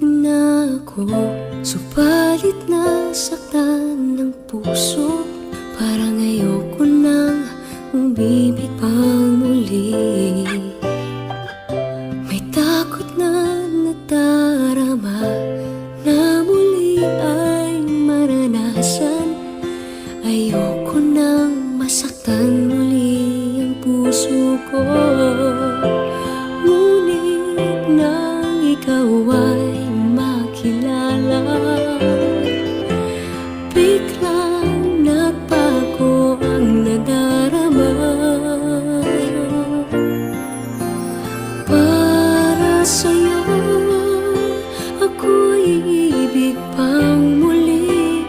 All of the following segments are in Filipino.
na ako, subalit nasaktan ng puso. Parang ayoko nang umibig pang muli. May takot na nadarama na muli ay maranasan. Ayoko nang masaktan muli ang puso ko. Ngunit nang ikaw ay makilala, biglang nagbago ang nadarama. Para sa'yo ako'y ibig pang muli.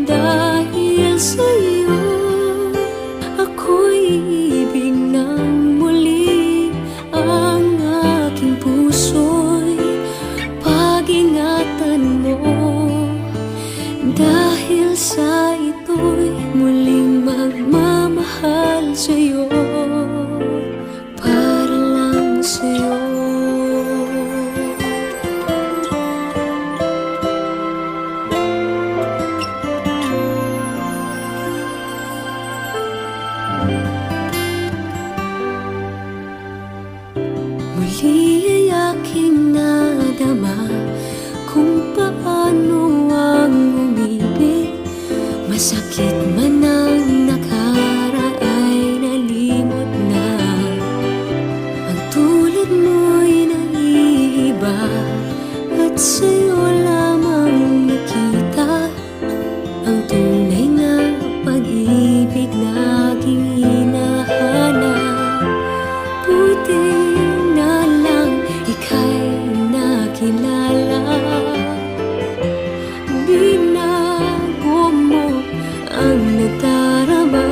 Dahil sa'yo ako'y ibig ng muli. Ang aking puso'y pag-ingatan mo. Dahil sa ito'y muling magmamahal sa'yo, para lang sa'yo. Muli ay aking nadama kung paano ang umibig. Masakit man ang nakaraan nalimot na. Ang tulad mo'y naiiba at sa'yo lamang nakita ang tunay na pag-ibig na aking hinahanap. Buti na lang ika'y nakilala. Binago mo ang nadarama.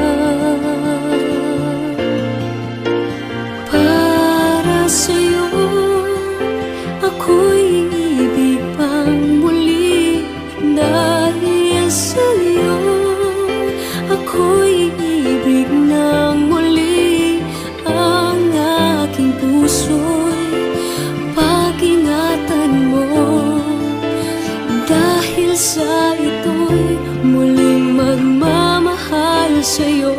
Para sa'yo ako'y ibig pang muli. Dahil sa'yo ako'y ibig ng muli. Ang aking puso'y pag-ingatan mo. Dahil sa ito'y muling magmamahal sa'yo,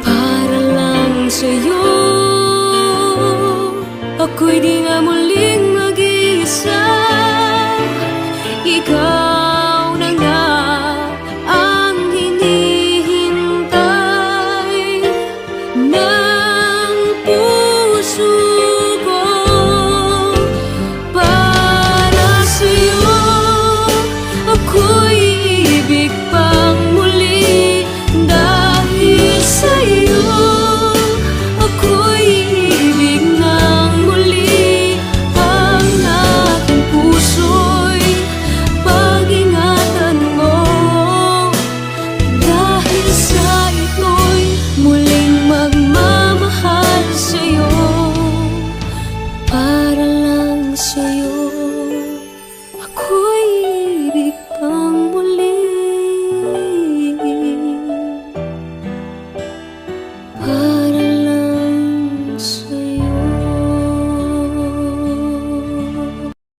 para lang sa'yo. Ako'y di nga muli